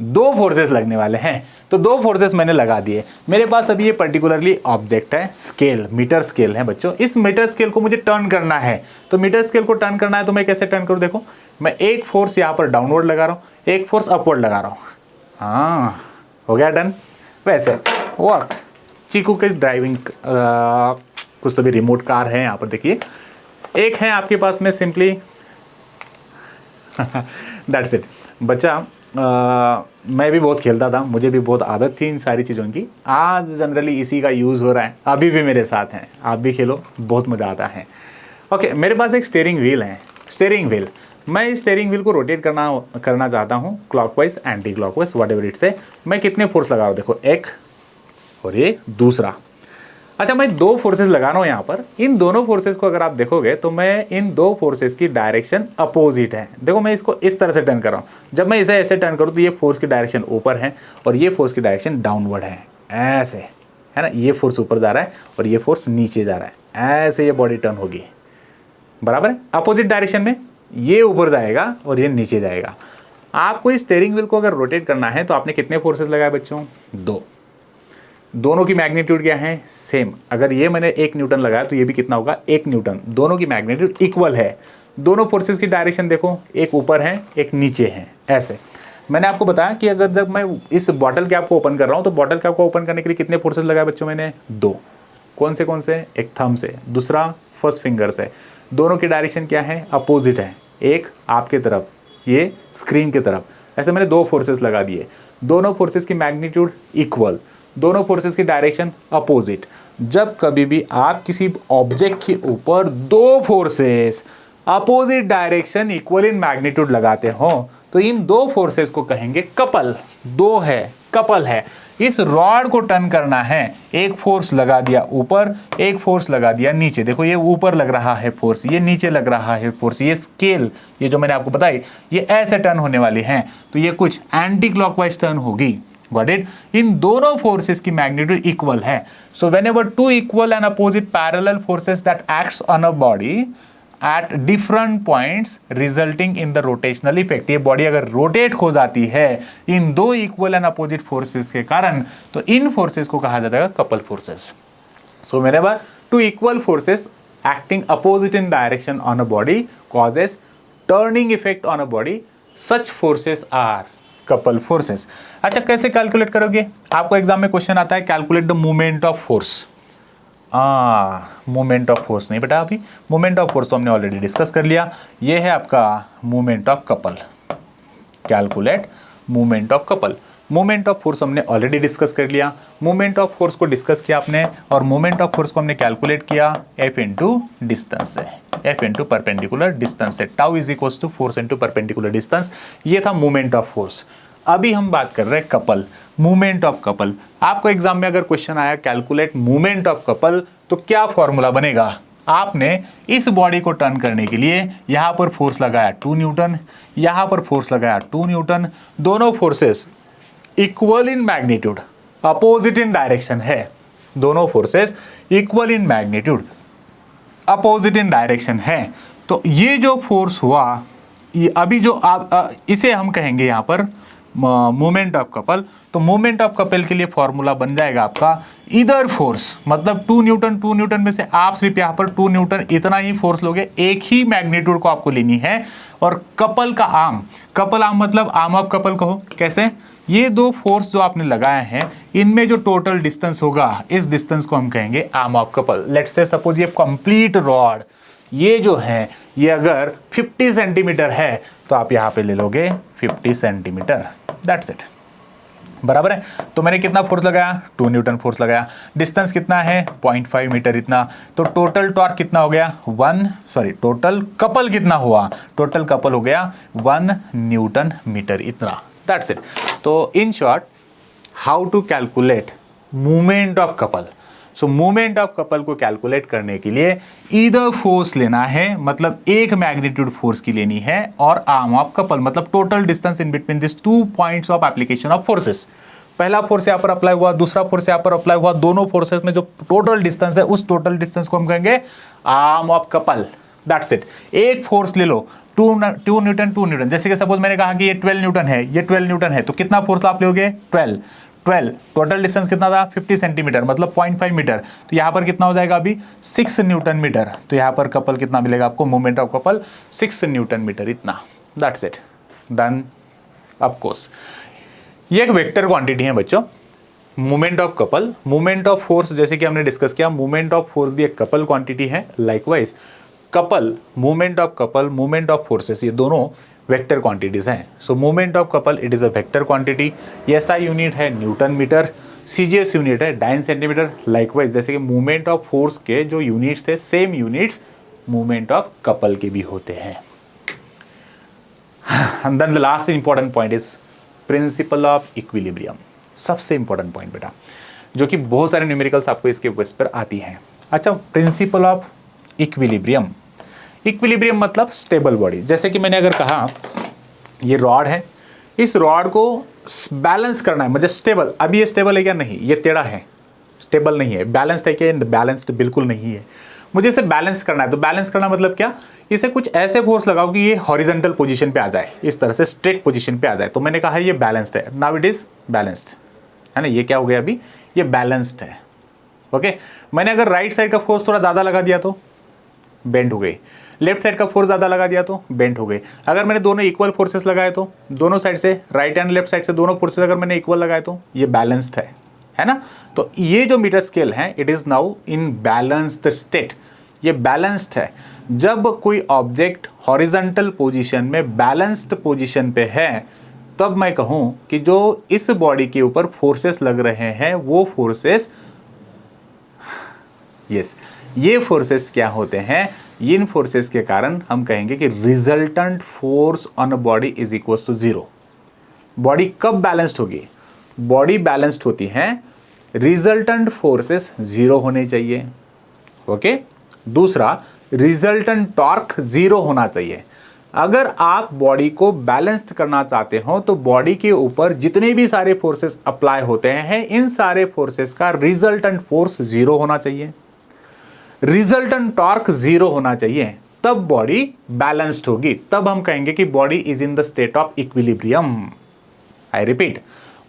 दो फोर्सेस लगने वाले हैं, तो दो फोर्सेस मैंने लगा दिए। मेरे पास अभी ये पर्टिकुलरली ऑब्जेक्ट है, स्केल, मीटर स्केल है बच्चों। इस मीटर स्केल को मुझे टर्न करना है, तो मीटर स्केल को टर्न करना है तो मैं कैसे टर्न करूं? देखो, मैं एक फोर्स यहाँ पर डाउनवर्ड लगा रहा हूँ, एक फोर्स अपवर्ड लगा रहा हूँ। हाँ, हो गया डन। वैसे वर्क्स। चीकू के ड्राइविंग कुछ सभी रिमोट कार है यहाँ पर, देखिए एक है आपके पास में सिंपली दैट्स इट बच्चा। मैं भी बहुत खेलता था, मुझे भी बहुत आदत थी इन सारी चीज़ों की। आज जनरली इसी का यूज़ हो रहा है, अभी भी मेरे साथ हैं, आप भी खेलो, बहुत मज़ा आता है। ओके, मेरे पास एक स्टीयरिंग व्हील है। स्टीयरिंग व्हील, मैं इस स्टीयरिंग व्हील को रोटेट करना चाहता हूँ clockwise anti clockwise what ever it से। मैं कितने फोर्स लगा रहा हूँ? देखो, एक और ये दूसरा। अच्छा, मैं दो फोर्सेस लगा रहा हूँ यहाँ पर। इन दोनों फोर्सेस को अगर आप देखोगे तो मैं इन दो फोर्सेस की डायरेक्शन अपोजिट है। देखो, मैं इसको इस तरह से टर्न कर रहा हूँ। जब मैं इसे ऐसे टर्न करूँ तो ये फोर्स की डायरेक्शन ऊपर है और ये फोर्स की डायरेक्शन डाउनवर्ड है, ऐसे है ना। ये फोर्स ऊपर जा रहा है और ये फोर्स नीचे जा रहा है, ऐसे ये बॉडी टर्न होगी, बराबर है। अपोजिट डायरेक्शन में ये ऊपर जाएगा और ये नीचे जाएगा। आपको इस स्टीयरिंग व्हील को अगर रोटेट करना है तो आपने कितने फोर्सेस लगाए बच्चों? दो। दोनों की मैग्नीट्यूड क्या है? सेम। अगर ये मैंने 1 न्यूटन लगाया तो ये भी कितना होगा? 1 न्यूटन। दोनों की मैग्नीट्यूड इक्वल है। दोनों फोर्सेस की डायरेक्शन देखो, एक ऊपर है एक नीचे है, ऐसे। मैंने आपको बताया कि अगर जब मैं इस बॉटल कैप को ओपन कर रहा हूँ तो बॉटल कैप को ओपन करने के लिए कितने फोर्सेस लगाए बच्चों मैंने? 2। कौन से? एक थंब से, दूसरा फर्स्ट फिंगर से। दोनों की डायरेक्शन क्या है? अपोजिट है। एक आपके तरफ, ये स्क्रीन की तरफ। ऐसे मैंने 2 फोर्सेस लगा दिए। दोनों फोर्सेस की मैग्नीट्यूड इक्वल, दोनों फोर्सेस की डायरेक्शन अपोजिट। जब कभी भी आप किसी ऑब्जेक्ट के ऊपर दो forces opposite direction equal in magnitude लगाते हो तो इन दो फोर्सेस को कहेंगे कपल। दो है, कपल है। इस रॉड को टर्न करना है, एक फोर्स लगा दिया ऊपर, एक फोर्स लगा दिया नीचे। देखो, ये ऊपर लग रहा है फोर्स, ये नीचे लग रहा है फोर्स। ये स्केल, ये जो मैंने आपको बताई, ये ऐसे टर्न होने वाली है, तो ये कुछ एंटी क्लॉकवाइज टर्न होगी। Got it? इन दोनों फोर्सेस की मैग्नीट्यूड इक्वल है। सो whenever two equal and opposite parallel forces that acts on a body at different points resulting in the rotational effect, ये बॉडी अगर रोटेट हो जाती है इन दो इक्वल एंड अपोजिट फोर्सेस के कारण, तो इन फोर्सेस को कहा जाता है couple forces. So whenever two equal forces acting opposite in direction on a body causes turning effect on a body, such forces are couple forces. अच्छा, कैसे कैलकुलेट करोगे? आपको एग्जाम में क्वेश्चन आता है calculate the movement of force. Movement of force नहीं बेटा, अभी मूवमेंट ऑफ फोर्स तो हमने ऑलरेडी डिस्कस कर लिया। ये है आपका movement of couple. Calculate movement of couple. Movement of force हमने ऑलरेडी डिस्कस कर लिया। मूवमेंट ऑफ फोर्स को डिस्कस किया आपने और मूवमेंट ऑफ फोर्स को हमने कैलकुलेट किया F इंटू डिस्टेंस से, F इंटू परपेंडिकुलर डिस्टेंस से। Tau is equal to force into perpendicular distance. ये था मूवमेंट ऑफ फोर्स। अभी हम बात कर रहे हैं कपल, मूवमेंट ऑफ कपल। आपको एग्जाम में अगर क्वेश्चन आया कैलकुलेट मूवमेंट ऑफ कपल, तो क्या फॉर्मूला बनेगा? आपने इस बॉडी को टर्न करने के लिए यहाँ पर फोर्स लगाया 2 न्यूटन, यहाँ पर फोर्स लगाया 2 न्यूटन। दोनों forces equal in magnitude, opposite in direction है। दोनों forces equal in magnitude, opposite in direction है। तो ये जो फोर्स हुआ, ये अभी जो आप इसे हम कहेंगे यहाँ पर मूवमेंट ऑफ कपल। तो मूवमेंट ऑफ कपल के लिए फॉर्मूला बन जाएगा आपका इधर फोर्स, मतलब 2 न्यूटन में से आप सिर्फ यहाँ पर 2 न्यूटन इतना ही फोर्स लोगे, एक ही मैग्नीट्यूड को आपको लेनी है। और कपल का आर्म, कपल आर्म मतलब आर्म ऑफ कपल कहो। कैसे? ये दो फोर्स जो आपने लगाए हैं इनमें जो टोटल डिस्टेंस होगा, इस डिस्टेंस को हम कहेंगे arm of couple. Let's say suppose ये कंप्लीट रॉड, ये जो है ये अगर 50 सेंटीमीटर है तो आप यहाँ पे ले लोगे 50 सेंटीमीटर, दैट्स इट, बराबर है। तो मैंने कितना फोर्स लगाया, 2 न्यूटन फोर्स लगाया। डिस्टेंस कितना है, 0.5 मीटर इतना। तो टोटल टॉर्क कितना हो गया, टोटल कपल कितना हुआ, टोटल कपल हो गया 1 न्यूटन मीटर इतना, दैट्स इट। तो in short, how to calculate movement of couple. So movement of couple को कैलकुलेट करने के लिए ईदर फोर्स लेना है, मतलब एक मैग्नीट्यूड फोर्स की लेनी है, और आर्म ऑफ कपल मतलब total distance in between this 2 points of application of forces. पहला फोर्स यहां पर अप्लाई हुआ, दूसरा फोर्स यहां पर अप्लाई हुआ, दोनों फोर्सेस में जो टोटल डिस्टेंस है उस टोटल डिस्टेंस को हम कहेंगे arm of couple, that's it. एक फोर्स ले लो 2 न्यूटन, जैसे कि सपोज मैंने कहा कि ये 12 न्यूटन है, ये 12 न्यूटन है, तो कितना फोर्स आप लोगे, 12। टोटल डिस्टेंस कितना था, 50 सेंटीमीटर मतलब 0.5 मीटर। तो यहां पर कितना हो जाएगा अभी 6 न्यूटन मीटर। तो यहां पर कपल कितना मिलेगा आपको, movement of couple 6 newton metre इतना, that's it, done. Of course ये एक वेक्टर क्वांटिटी है बच्चों, movement of couple. Movement of force जैसे कि हमने डिस्कस किया, मूवमेंट ऑफ फोर्स भी एक कपल क्वांटिटी है। Likewise couple, movement of couple, movement of forces, ये दोनों वेक्टर क्वांटिटीज हैं। So movement of couple it is a vector quantity. SI unit है न्यूटन मीटर, सीजीएस यूनिट है डाइन सेंटीमीटर। लाइकवाइज जैसे कि मूवमेंट ऑफ फोर्स के जो यूनिट्स थे, same units movement of couple के भी होते हैं। And then the last important point is principle of equilibrium, सबसे इंपॉर्टेंट पॉइंट बेटा, जो कि बहुत सारे न्यूमेरिकल्स आपको इसके बेस पर आती हैं। अच्छा, प्रिंसिपल ऑफ इक्विलिब्रियम, इक्विलिब्रियम मतलब स्टेबल बॉडी। जैसे कि मैंने अगर कहा ये रॉड है, इस रॉड को बैलेंस करना है, मतलब स्टेबल। अभी ये स्टेबल है क्या, नहीं, ये टेढ़ा है, स्टेबल नहीं है। बैलेंस्ड है क्या, बैलेंस्ड बिल्कुल नहीं है। मुझे इसे बैलेंस करना है, तो बैलेंस करना मतलब क्या, इसे कुछ ऐसे फोर्स लगाओ कि ये हॉरिजॉन्टल पोजीशन पे आ जाए, इस तरह से स्ट्रेट पोजीशन पे आ जाए। तो मैंने कहा ये बैलेंस्ड है, नाउ इट इज बैलेंस्ड, है ना। ये क्या हो गया अभी, ये बैलेंस्ड है, ओके। मैंने अगर राइट साइड का फोर्स थोड़ा ज़्यादा लगा दिया तो बेंड हो गई, लेफ्ट साइड का फोर्स ज़्यादा लगा दिया तो बेंड हो गई। अगर मैंने दोनों इक्वल फोर्सेस लगाए तो दोनों साइड से, राइट एंड लेफ्ट साइड से दोनों फोर्सेस अगर मैंने इक्वल लगाए तो ये बैलेंस्ड है ना। तो ये जो मीटर स्केल है it is now in balanced state, ये बैलेंस्ड है। जब कोई ऑब्जेक्ट हॉरिजॉन्टल पोजीशन में बैलेंस्ड पोजीशन पे है, तब मैं कहूँ कि जो इस बॉडी के ऊपर फोर्सेस लग रहे हैं वो फोर्सेस, यस, ये फोर्सेस क्या होते हैं, इन फोर्सेस के कारण हम कहेंगे कि resultant force on a body is equal to 0। Body कब बैलेंस्ड होगी, बॉडी बैलेंस्ड होती है, रिजल्टेंट फोर्सेस 0 होने चाहिए, ओके। दूसरा, रिजल्टेंट टॉर्क 0 होना चाहिए। अगर आप बॉडी को बैलेंस्ड करना चाहते हो तो बॉडी के ऊपर जितने भी सारे फोर्सेस अप्लाई होते हैं, इन सारे फोर्सेस का रिजल्टेंट फोर्स 0 होना चाहिए, रिजल्टेंट टॉर्क 0 होना चाहिए, तब बॉडी बैलेंस्ड होगी। तब हम कहेंगे कि body is in the state of equilibrium. I repeat,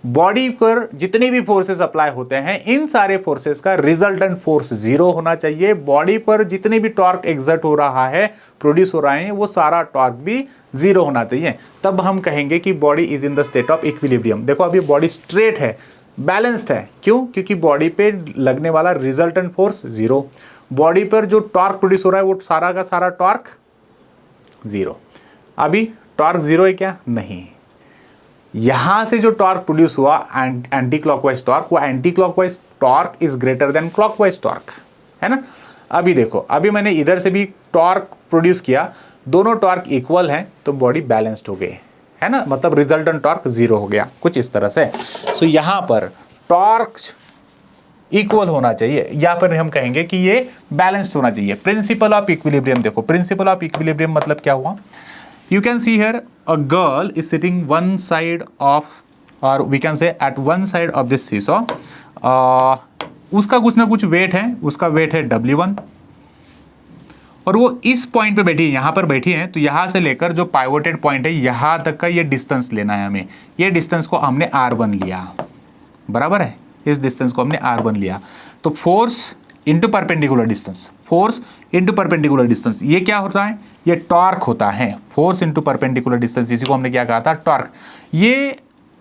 body पर जितने भी फोर्सेस अप्लाई होते हैं, इन सारे फोर्सेस का रिजल्टेंट फोर्स 0 होना चाहिए। बॉडी पर जितने भी टॉर्क एक्सर्ट हो रहा है, प्रोड्यूस हो रहे हैं, वो सारा टॉर्क भी 0 होना चाहिए। तब हम कहेंगे कि body is in the state of equilibrium. देखो अभी बॉडी स्ट्रेट है, बैलेंस्ड है, क्यों, क्योंकि बॉडी पे लगने वाला रिजल्टेंट फोर्स 0, बॉडी पर जो टॉर्क प्रोड्यूस हो रहा है वो सारा का सारा टॉर्क 0। अभी टॉर्क 0 है क्या, नहीं। यहां से जो टॉर्क प्रोड्यूस हुआ एंटी क्लॉकवाइज टॉर्क, वो anti clockwise torque is greater than clockwise torque, है ना। अभी देखो, अभी मैंने इधर से भी टॉर्क प्रोड्यूस किया, दोनों टॉर्क इक्वल हैं, तो बॉडी बैलेंस्ड हो गई, है ना, मतलब रिजल्टेंट टॉर्क 0 हो गया, कुछ इस तरह से। सो यहां पर टॉर्क इक्वल होना चाहिए, या फिर हम कहेंगे कि ये बैलेंस्ड होना चाहिए। प्रिंसिपल ऑफ इक्विलिब्रियम देखो, प्रिंसिपल ऑफ इक्विलिब्रियम मतलब क्या हुआ, you can see here a girl is sitting one side of, or we can say at one side of this seesaw, उसका कुछ ना कुछ वेट है, उसका वेट है W1, और वो इस पॉइंट पे बैठी है, यहाँ पर बैठी है। तो यहाँ से लेकर जो पाइवोटेड पॉइंट है यहाँ तक का ये डिस्टेंस लेना है हमें। ये डिस्टेंस को हमने R1 लिया, बराबर है, इस डिस्टेंस को हमने R1 लिया। तो force into perpendicular distance, force into perpendicular distance, ये क्या होता है, ये टॉर्क होता है। फोर्स इंटू परपेंडिकुलर डिस्टेंस, इसी को हमने क्या कहा था, टॉर्क। ये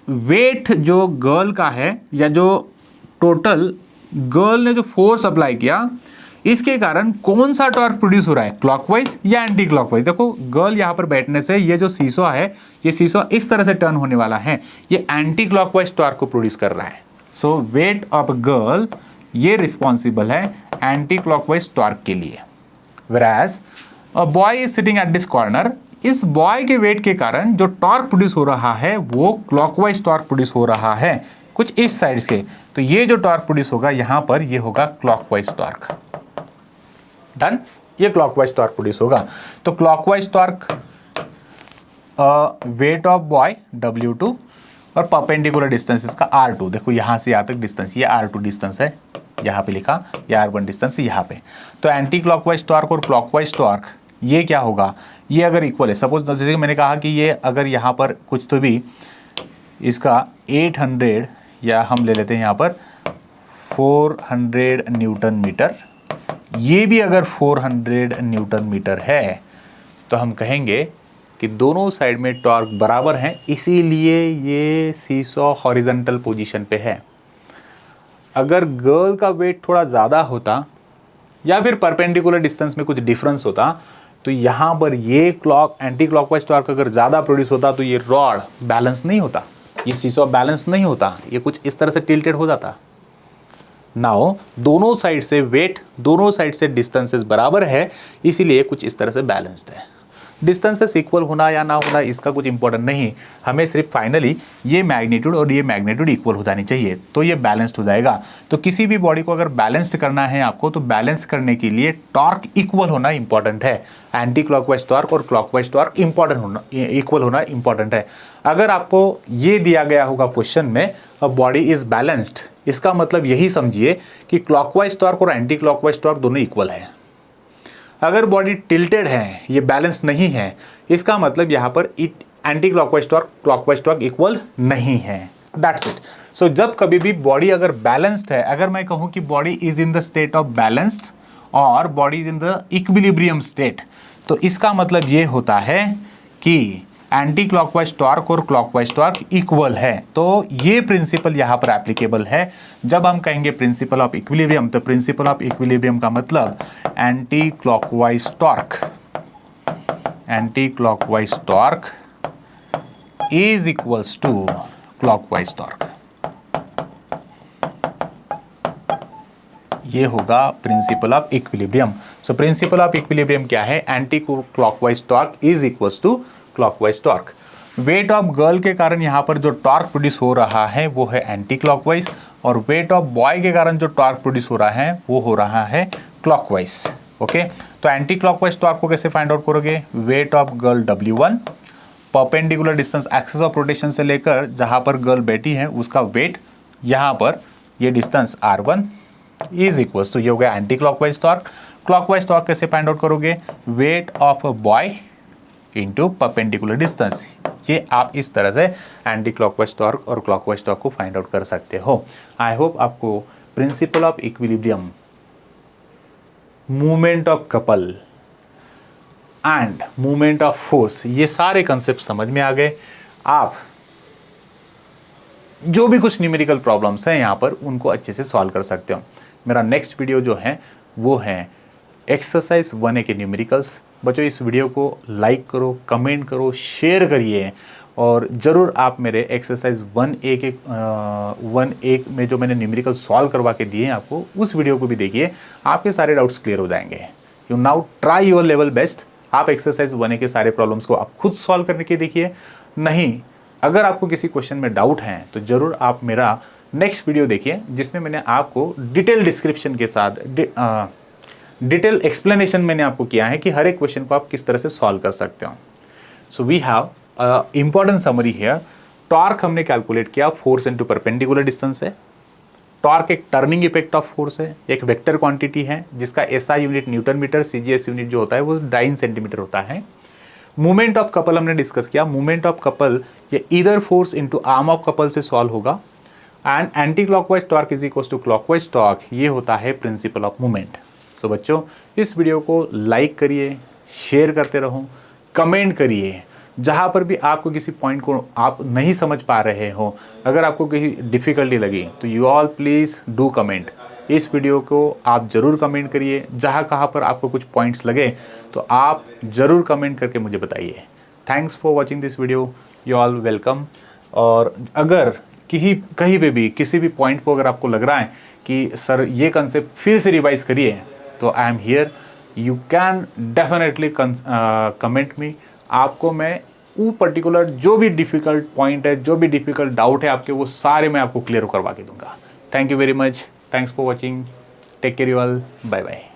वेट जो गर्ल का है, या जो टोटल गर्ल ने जो फोर्स अप्लाई किया, इसके कारण कौन सा टॉर्क प्रोड्यूस हो रहा है, क्लॉकवाइज या एंटी क्लॉकवाइज। देखो गर्ल यहाँ पर बैठने से ये जो सीसॉ है, ये सीसॉ इस तरह से टर्न होने वाला है, ये एंटी क्लॉकवाइज टॉर्क को प्रोड्यूस कर रहा है। सो वेट ऑफ गर्ल ये रिस्पॉन्सिबल है एंटी क्लॉकवाइज टॉर्क के लिए। Whereas a boy is sitting at this corner, इस बॉय के वेट के कारण जो टॉर्क प्रोड्यूस हो रहा है वो क्लॉकवाइज टॉर्क प्रोड्यूस हो रहा है, कुछ इस साइड से। तो ये जो टॉर्क प्रोड्यूस होगा यहां पर, ये होगा क्लॉकवाइज टॉर्क। डन, ये क्लॉकवाइज टॉर्क प्रोड्यूस होगा। तो clockwise torque weight of boy W2 और परपेंडिकुलर डिस्टेंस इसका R2। देखो यहां से यहां तक डिस्टेंस, ये R2 डिस्टेंस है, यहाँ पे लिखा, ये R1 डिस्टेंस है यहाँ पे। तो एंटी क्लॉकवाइज टॉर्क और क्लॉकवाइज टॉर्क ये क्या होगा, ये अगर इक्वल है, सपोज जैसे कि मैंने कहा कि ये अगर यहाँ पर कुछ तो भी इसका 800 या हम ले लेते हैं यहाँ पर 400 न्यूटन मीटर, ये भी अगर 400 न्यूटन मीटर है तो हम कहेंगे कि दोनों साइड में टॉर्क बराबर हैं, इसीलिए ये सीसॉ हॉरिजॉन्टल पोजीशन पे है। अगर गर्ल का वेट थोड़ा ज़्यादा होता या फिर परपेंडिकुलर डिस्टेंस में कुछ डिफरेंस होता तो यहाँ पर ये एंटी क्लॉकवाइज टॉर्क अगर ज़्यादा प्रोड्यूस होता तो ये रॉड बैलेंस नहीं होता, ये सीसॉ बैलेंस नहीं होता, ये कुछ इस तरह से टिल्टेड हो जाता। नाउ दोनों साइड से वेट, दोनों साइड से डिस्टेंसेस बराबर है, इसीलिए कुछ इस तरह से बैलेंस्ड है। डिस्टेंसेस इक्वल होना या ना होना इसका कुछ इंपॉर्टेंट नहीं, हमें सिर्फ फाइनली ये मैग्नीट्यूड और ये मैग्नीट्यूड इक्वल हो जानी चाहिए, तो ये बैलेंस्ड हो जाएगा। तो किसी भी बॉडी को अगर बैलेंस्ड करना है आपको, तो बैलेंस करने के लिए टॉर्क इक्वल होना इंपॉर्टेंट है। एंटी क्लॉकवाइज टॉर्क और क्लॉकवाइज टॉर्क इंपॉर्टेंट होना, इक्वल होना इंपॉर्टेंट है। अगर आपको ये दिया गया होगा क्वेश्चन में अ बॉडी इज बैलेंस्ड, इसका मतलब यही समझिए कि क्लॉकवाइज टॉर्क और एंटी क्लॉकवाइज टॉर्क दोनों इक्वल है। अगर बॉडी टिल्टेड है, ये बैलेंस नहीं है, इसका मतलब यहाँ पर anti clockwise torque clockwise torque equal नहीं है। That's it. सो जब कभी भी बॉडी अगर बैलेंस्ड है, अगर मैं कहूँ कि body is in the state of balanced और body is in the equilibrium state, तो इसका मतलब ये होता है कि एंटी क्लॉकवाइज टॉर्क और क्लॉकवाइज टॉर्क इक्वल है। तो ये प्रिंसिपल यहाँ पर एप्लीकेबल है। जब हम कहेंगे प्रिंसिपल ऑफ इक्विलिब्रियम, तो प्रिंसिपल ऑफ इक्विलिब्रियम का मतलब anti clockwise torque is equals to clockwise torque. ये होगा principle of equilibrium. So principle of equilibrium क्या है, anti clockwise torque is equals to clockwise torque. Weight of girl के कारण यहाँ पर जो टॉर्क प्रोड्यूस हो रहा है वो है एंटी क्लॉकवाइज, और वेट ऑफ बॉय के कारण जो टॉर्क प्रोड्यूस हो रहा है वो हो रहा है क्लॉकवाइज। ओके, तो एंटी क्लॉकवाइज टॉर्क को कैसे फाइंड आउट करोगे, wait of girl W1, perpendicular distance axis of rotation से लेकर जहाँ पर गर्ल बैठी है उसका वेट, यहाँ पर ये distance R1 is equals to, ये हो गया anti clockwise torque. Clockwise torque कैसे फाइंड आउट करोगे, wait of boy into perpendicular distance. ये आप इस तरह से एंटी क्लॉकवाइज टॉर्क और क्लॉकवाइज टॉर्क को फाइंड आउट कर सकते हो। आई होप आपको principal of equilibrium, movement of couple and movement of force, ये सारे कंसेप्ट समझ में आ गए। आप जो भी कुछ न्यूमेरिकल प्रॉब्लम्स हैं यहाँ पर उनको अच्छे से सॉल्व कर सकते हो। मेरा नेक्स्ट वीडियो जो है वो है एक्सरसाइज 1A के न्यूमेरिकल्स। बच्चों इस वीडियो को लाइक करो, कमेंट करो, शेयर करिए, और ज़रूर आप मेरे एक्सरसाइज 1A में जो मैंने न्यूमेरिकल सॉल्व करवा के दिए हैं आपको, उस वीडियो को भी देखिए, आपके सारे डाउट्स क्लियर हो जाएंगे। You now try your level best. आप एक्सरसाइज 1A के सारे प्रॉब्लम्स को आप खुद सॉल्व करने के देखिए। नहीं, अगर आपको किसी क्वेश्चन में डाउट है तो ज़रूर आप मेरा नेक्स्ट वीडियो देखिए, जिसमें मैंने आपको डिटेल डिस्क्रिप्शन के साथ डिटेल एक्सप्लेनेशन मैंने आपको किया है कि हर एक क्वेश्चन को आप किस तरह से सॉल्व कर सकते हो। So we have important summary here. Torque हमने कैलकुलेट किया, फोर्स इनटू परपेंडिकुलर डिस्टेंस है। टॉर्क एक टर्निंग इफेक्ट ऑफ फोर्स है, एक वेक्टर क्वांटिटी है जिसका SI unit newton metre, CGS unit जो होता है वो डाइन सेंटीमीटर होता है। मूवमेंट ऑफ कपल हमने डिस्कस किया। मूवमेंट ऑफ कपल ये either force into arm of couple से सॉल्व होगा। And anti clockwise torque is equals to clockwise torque, ये होता है प्रिंसिपल ऑफ मूवमेंट। तो बच्चों इस वीडियो को लाइक करिए, शेयर करते रहो, कमेंट करिए। जहाँ पर भी आपको किसी पॉइंट को आप नहीं समझ पा रहे हो, अगर आपको कहीं डिफ़िकल्टी लगी तो you all please do comment. इस वीडियो को आप ज़रूर कमेंट करिए, जहाँ कहाँ पर आपको कुछ पॉइंट्स लगे तो आप ज़रूर कमेंट करके मुझे बताइए। Thanks for watching this video, you all welcome. और अगर कहीं पे भी किसी भी पॉइंट पर अगर आपको लग रहा है कि सर ये कंसेप्ट फिर से रिवाइज करिए, तो I am here, you can definitely comment me. आपको मैं वो पर्टिकुलर जो भी डिफ़िकल्ट पॉइंट है, जो भी डिफ़िकल्ट डाउट है आपके, वो सारे मैं आपको क्लियर करवा के दूंगा। Thank you very much, thanks for watching, take care you all, bye bye.